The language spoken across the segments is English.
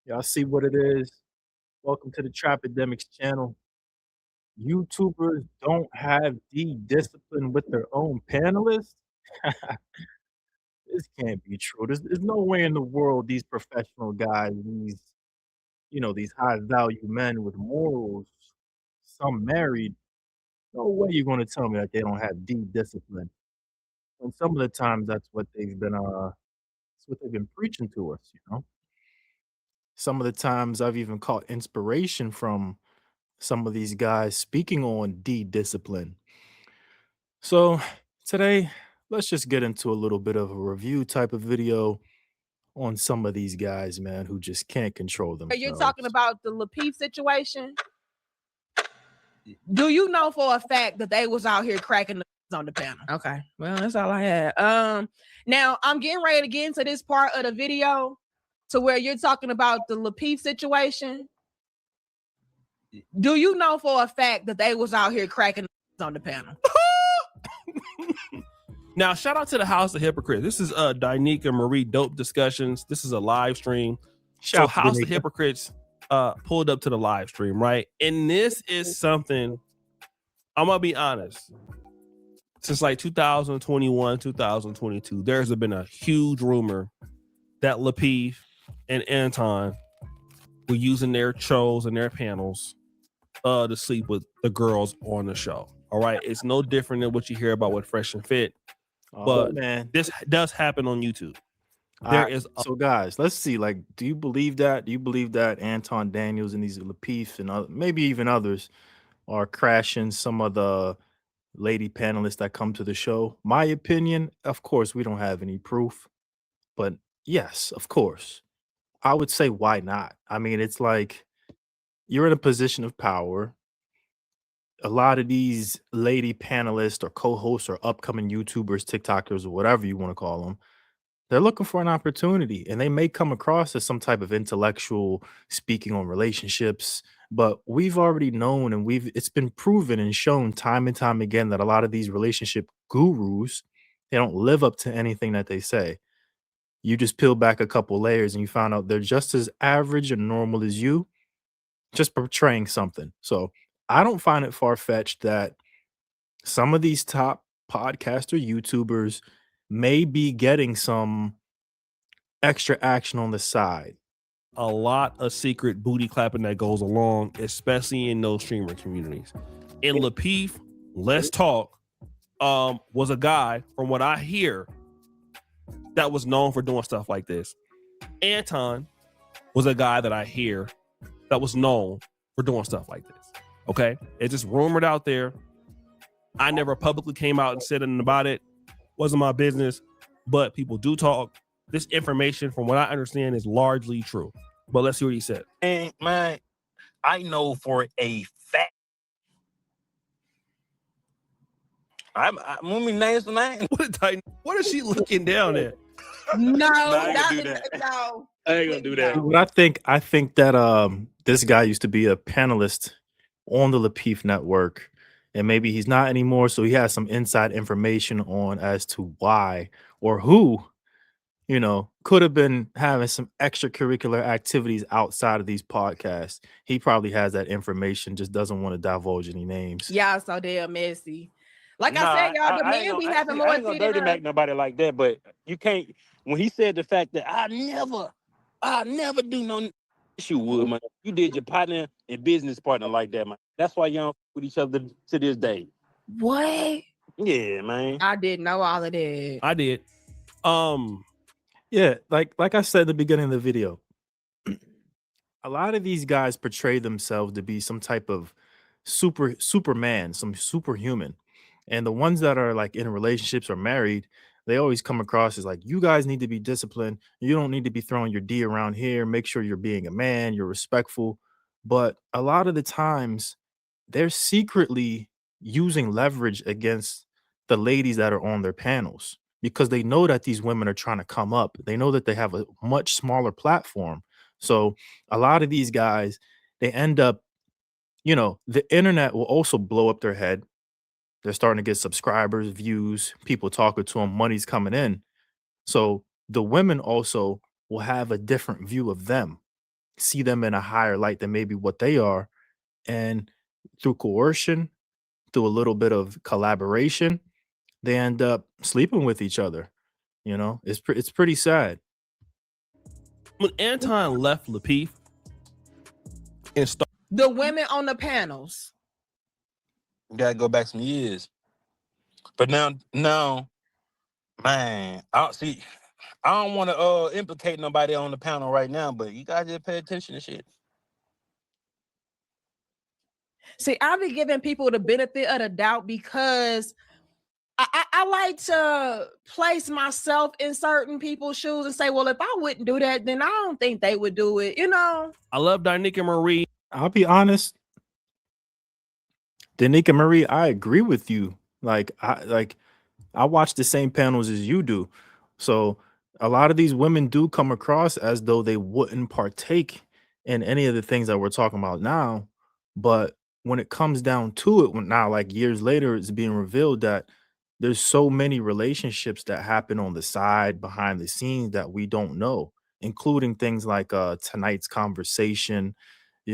Y'all see what it is? Welcome to the Trapidemics channel. YouTubers don't have discipline with their own panelists? This can't be true. There's no way in the world these professional guys, these high value men with morals, some married, no way you're gonna tell me that they don't have discipline. And some of the times that's what they've been preaching to us. Some of the times I've even caught inspiration from some of these guys speaking on discipline. So today, let's just get into a little bit of a review type of video on some of these guys, man, who just can't control You're talking themselves. about the Lapeef situation. Do you know for a fact that they was out here cracking the on the panel? Okay, well, that's all I had. Now I'm getting ready to get into this part of the video to where you're talking about the Lapeef situation. Do you know for a fact that they was out here cracking the on the panel? Now, shout out to the House of Hypocrites. This is Danica Marie Dope Discussions. This is a live stream. So House of Hypocrites pulled up to the live stream, right? And this is something, I'm gonna be honest, since like 2021, 2022, there's been a huge rumor that Lapeef and Anton were using their shows and their panels to sleep with the girls on the show. All right, it's no different than what you hear about with Fresh and Fit. But man, this does happen on YouTube. So guys, let's see. Like, do you believe that? Do you believe that Anton Daniels and these Lapeef and maybe even others are crashing some of the lady panelists that come to the show? My opinion, of course, we don't have any proof, but yes, of course, I would say why not? I mean, it's like you're in a position of power. A lot of these lady panelists or co-hosts or upcoming YouTubers, TikTokers, or whatever you want to call them, they're looking for an opportunity and they may come across as some type of intellectual speaking on relationships, but we've already known and it's been proven and shown time and time again that a lot of these relationship gurus, they don't live up to anything that they say. You just peel back a couple layers and you find out they're just as average and normal as you, just portraying something. So I don't find it far-fetched that some of these top podcaster YouTubers may be getting some extra action on the side. A lot of secret booty clapping that goes along, especially in those streamer communities. And Lapeef, let's talk, was a guy, from what I hear, that was known for doing stuff like this. Anton was a guy that I hear that was known for doing stuff like this. Okay, it's just rumored out there. I never publicly came out and said anything about it. Wasn't my business, but people do talk. This information, from what I understand, is largely true. But let's see what he said. And man, I know for a fact. Let me name some names. What is she looking down at? No, I ain't gonna do that. No. I ain't gonna do that. But I think that this guy used to be a panelist on the Lapeef network, and maybe he's not anymore. So he has some inside information on as to why or who, could have been having some extracurricular activities outside of these podcasts. He probably has that information, just doesn't want to divulge any names. Y'all so damn messy. Like I said, y'all, the men be having more I ain't gonna dirty Mac nobody like that, but you can't. When he said the fact that I never do no you would, man. You did your partner and business partner like that, man. That's why y'all with each other to this day. What? Yeah, man. I didn't know all of that. I did. Yeah, like I said at the beginning of the video, a lot of these guys portray themselves to be some type of superman, some superhuman. And the ones that are like in relationships or married, they always come across as like, you guys need to be disciplined. You don't need to be throwing your D around here. Make sure you're being a man, you're respectful. But a lot of the times, they're secretly using leverage against the ladies that are on their panels because they know that these women are trying to come up. They know that they have a much smaller platform. So a lot of these guys, they end up, the internet will also blow up their head. They're starting to get subscribers, views, people talking to them, money's coming in. So the women also will have a different view of them. see them in a higher light than maybe what they are, and through coercion, through a little bit of collaboration, they end up sleeping with each other. It's pretty sad. When Anton left Lapeef and started The women on the panels. Gotta go back some years. But now, man, I don't want to implicate nobody on the panel right now, but you guys just pay attention to shit. See, I be giving people the benefit of the doubt because I like to place myself in certain people's shoes and say, well, if I wouldn't do that, then I don't think they would do it. I love Danica Marie. I'll be honest, Danica Marie, I agree with you. I watch the same panels as you do. So a lot of these women do come across as though they wouldn't partake in any of the things that we're talking about now. But when it comes down to it, when now, like years later, it's being revealed that there's so many relationships that happen on the side, behind the scenes that we don't know, including things like tonight's conversation,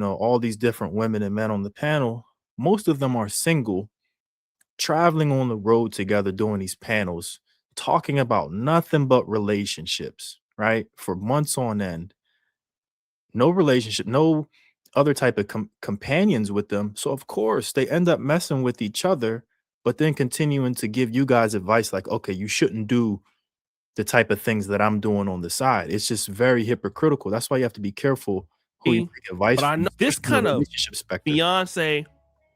all these different women and men on the panel. Most of them are single, traveling on the road together, doing these panels, talking about nothing but relationships, right? For months on end. No relationship, no other type of companions with them. So, of course, they end up messing with each other, but then continuing to give you guys advice like, okay, you shouldn't do the type of things that I'm doing on the side. It's just very hypocritical. That's why you have to be careful who you take advice But I from, know this especially in the kind of relationship spectrum. fiance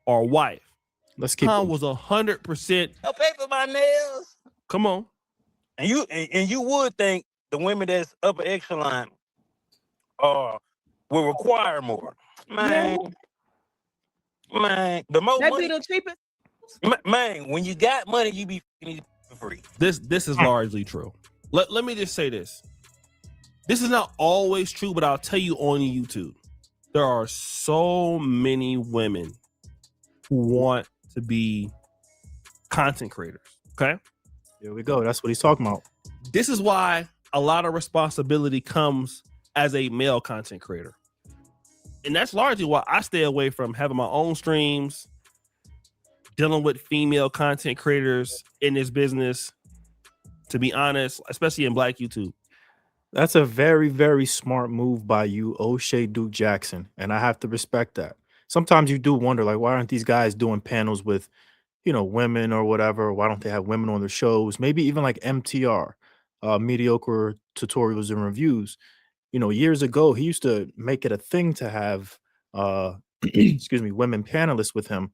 or wife. Let's keep Tom going. was 100%. I'll pay for my nails. Come on. And you would think the women that's upper echelon will require more. Man, the more That money, be the cheapest. man, when you got money, you be f***ing these for free. This is largely true. Let me just say this. This is not always true, but I'll tell you on YouTube, there are so many women who want to be content creators. Okay. Here we go. That's what he's talking about. This is why a lot of responsibility comes as a male content creator. And that's largely why I stay away from having my own streams, dealing with female content creators in this business, to be honest, especially in Black YouTube. That's a very, very smart move by you, O'Shea Duke Jackson. And I have to respect that. Sometimes you do wonder, like, why aren't these guys doing panels with, women or whatever? Why don't they have women on their shows? Maybe even like MTR, mediocre tutorials and reviews. Years ago, he used to make it a thing to have, excuse me, women panelists with him.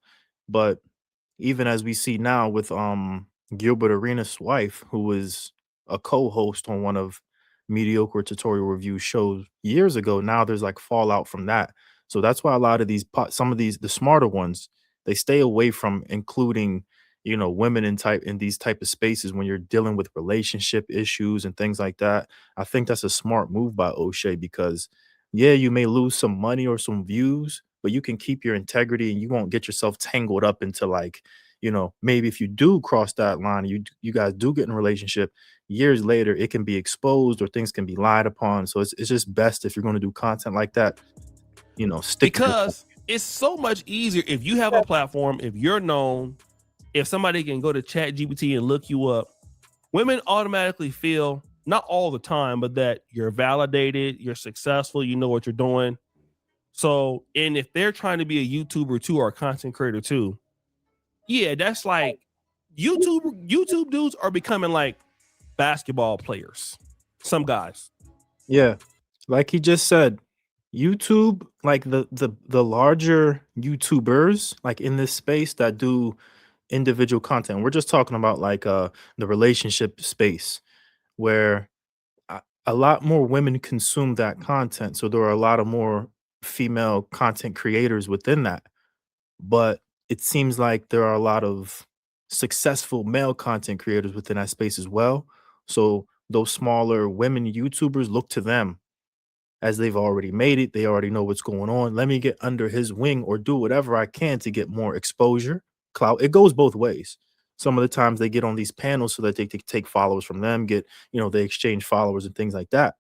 But even as we see now with Gilbert Arenas' wife, who was a co-host on one of mediocre tutorial review shows years ago, now there's like fallout from that. So that's why a lot of some of these the smarter ones, they stay away from including women in these type of spaces when you're dealing with relationship issues and things like that. I think that's a smart move by O'Shea because yeah, you may lose some money or some views, but you can keep your integrity and you won't get yourself tangled up into like, maybe if you do cross that line, you guys do get in a relationship, years later it can be exposed or things can be lied upon. So it's just best if you're going to do content like that, stick to Because it's so much easier if you have a platform, if you're known, if somebody can go to Chat GPT and look you up, women automatically feel, not all the time, but that you're validated, you're successful, you know what you're doing. So, and if they're trying to be a YouTuber too or a content creator too, yeah, that's like YouTube dudes are becoming like basketball players. Some guys. Yeah. Like he just said, YouTube, like the larger YouTubers like in this space that do individual content. We're just talking about like the relationship space where a lot more women consume that content. So there are a lot of more female content creators within that. But it seems like there are a lot of successful male content creators within that space as well. So those smaller women YouTubers look to them as they've already made it. They already know what's going on. Let me get under his wing or do whatever I can to get more exposure, clout. It goes both ways. Some of the times they get on these panels so that they take followers from them, they exchange followers and things like that.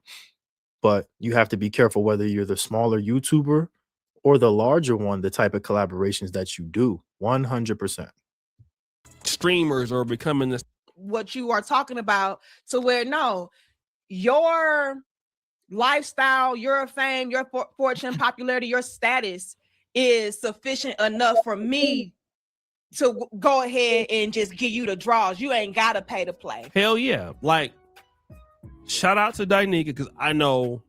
but you have to be careful whether you're the smaller YouTuber or the larger one, the type of collaborations that you do. 100%. Streamers are becoming this. What you are talking about, to where no, your lifestyle, your fame, your fortune, popularity, your status is sufficient enough for me to go ahead and just give you the draws. You ain't gotta pay to play. Hell yeah. Like, shout out to Dynika, because I know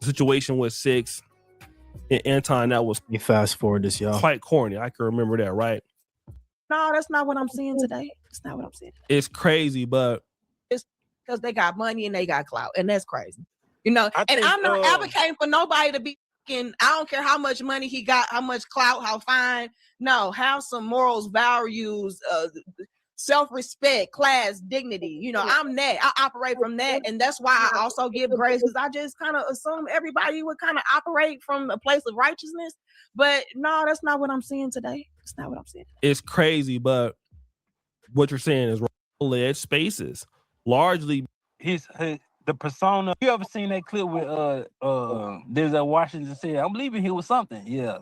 the situation with Six and Anton, that was You fast forward this, y'all. quite corny. I can remember that, right? No, that's not what I'm seeing today. That's not what I'm seeing. It's crazy, but Because they got money and they got clout, and that's crazy. You know, I and think, I'm not advocating for nobody to be fucking, I don't care how much money he got, how much clout, how fine. No, have some morals, values, self-respect, class, dignity. You know, I'm that. I operate from that. And that's why I also give grace, because I just kind of assume everybody would kind of operate from a place of righteousness. But no, that's not what I'm seeing today. That's not what I'm seeing. it's crazy. But what you're saying is led spaces, largely. his the persona. You ever seen that clip with there's a Washington said, I'm leaving here with something. Yeah.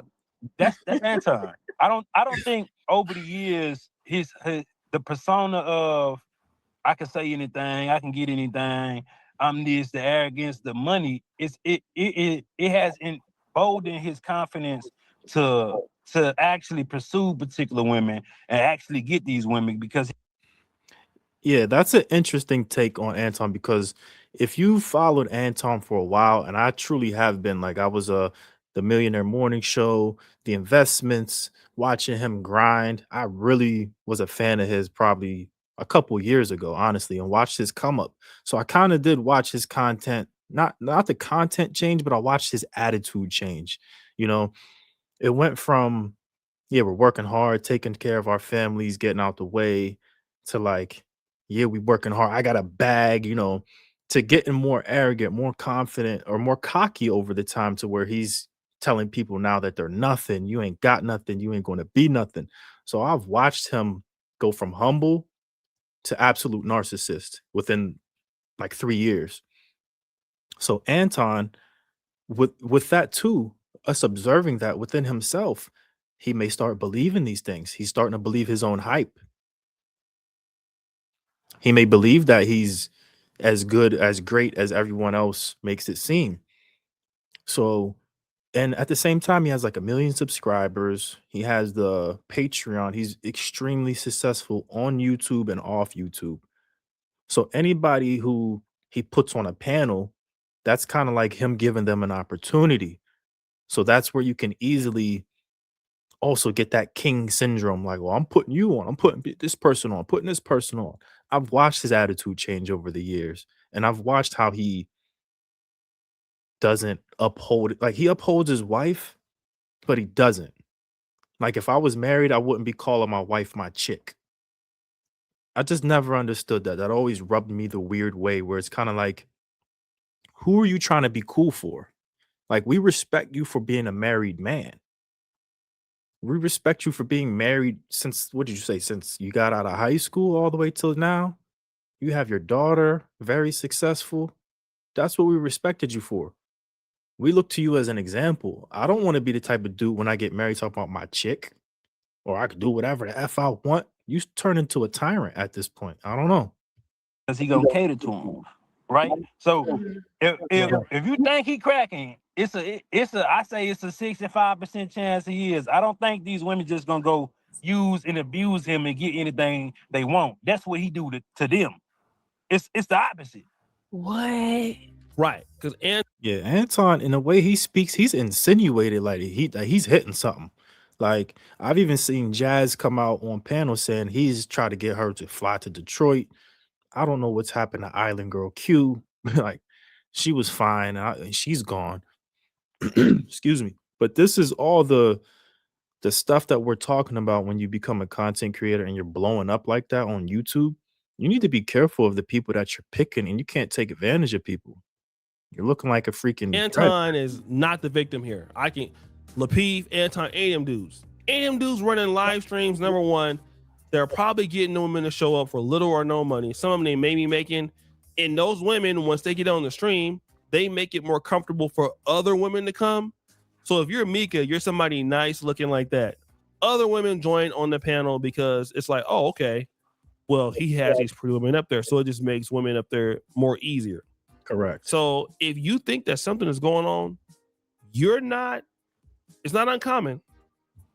That's Anton. I don't think over the years his the persona of I can say anything, I can get anything, I'm this, the arrogance, the money, it has emboldened his confidence to actually pursue particular women and actually get these women because Yeah, that's an interesting take on Anton, because if you followed Anton for a while, and I truly have been, like I was the Millionaire Morning Show, the investments, watching him grind. I really was a fan of his probably a couple years ago, honestly, and watched his come up. So I kind of did watch his content, not the content change, but I watched his attitude change. You know, it went from, yeah, we're working hard, taking care of our families, getting out the way, to like, yeah, we working hard. I got a bag, to getting more arrogant, more confident, or more cocky over the time, to where he's telling people now that they're nothing. You ain't got nothing. You ain't going to be nothing. So I've watched him go from humble to absolute narcissist within like 3 years. So Anton, with that too, us observing that within himself, he may start believing these things. He's starting to believe his own hype. He may believe that he's as good, as great as everyone else makes it seem. So, and at the same time, he has like 1 million subscribers. He has the Patreon. He's extremely successful on YouTube and off YouTube. So anybody who he puts on a panel, that's kind of like him giving them an opportunity. So that's where you can easily also get that king syndrome, like, well, I'm putting you on, I'm putting this person on, putting this person on. I've watched his attitude change over the years, and I've watched how he doesn't uphold it. Like, he upholds his wife, but he doesn't. Like, if I was married, I wouldn't be calling my wife my chick. I just never understood that. That always rubbed me the weird way, where it's kind of like, who are you trying to be cool for? Like, we respect you for being a married man. We respect you for being married since, what did you say? Since you got out of high school all the way till now? You have your daughter, very successful. That's what we respected you for. We look to you as an example. I don't want to be the type of dude when I get married talk about my chick, or I could do whatever the F I want. You turn into a tyrant at this point. I don't know. he gonna cater to him, right? So if you think he cracking, it's a I say it's a 65% chance he is. I don't think these women just gonna go use and abuse him and get anything they want. That's what he do to them. It's the opposite. What? Right. Because Yeah, Anton, in the way he speaks, he's insinuated like he's hitting something. Like, I've even seen Jazz come out on panel saying he's tried to get her to fly to Detroit. I don't know what's happened to Island Girl Q. Like, she was fine, and she's gone. Excuse me. But this is all the stuff that we're talking about when you become a content creator and you're blowing up like that on YouTube. You need to be careful of the people that you're picking, and you can't take advantage of people. You're looking like a freaking Anton is not the victim here. I can Lapeef, Anton, AM dudes. AM dudes running live streams, number one. They're probably getting the women to show up for little or no money. Some of them they may be making. And those women, once they get on the stream, they make it more comfortable for other women to come. So if you're Mika, you're somebody nice looking like that. Other women join on the panel because it's like, oh, okay, well, he has these pretty women up there. So it just makes women up there more easier. Correct. So if you think that something is going on, it's not uncommon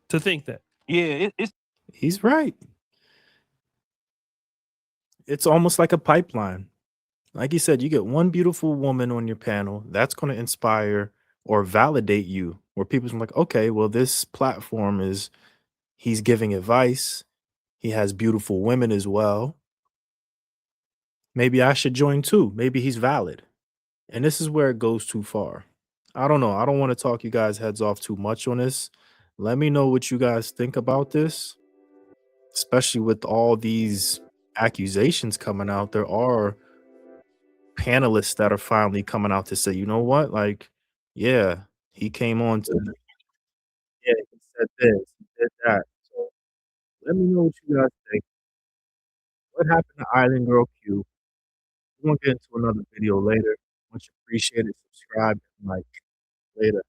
to think that. Yeah, it's He's right. It's almost like a pipeline. Like you said, you get one beautiful woman on your panel that's going to inspire or validate you, where people's like, okay, well, this platform is, he's giving advice. He has beautiful women as well. Maybe I should join too. Maybe he's valid. And this is where it goes too far. I don't know. I don't want to talk you guys' heads off too much on this. Let me know what you guys think about this, especially with all these accusations coming out. There are panelists that are finally coming out to say, you know what? Like, yeah, he came on to, yeah, he said this, he did that. So let me know what you guys think. What happened to Island Girl Q? We're gonna get into another video later. Much appreciated. Subscribe and like later.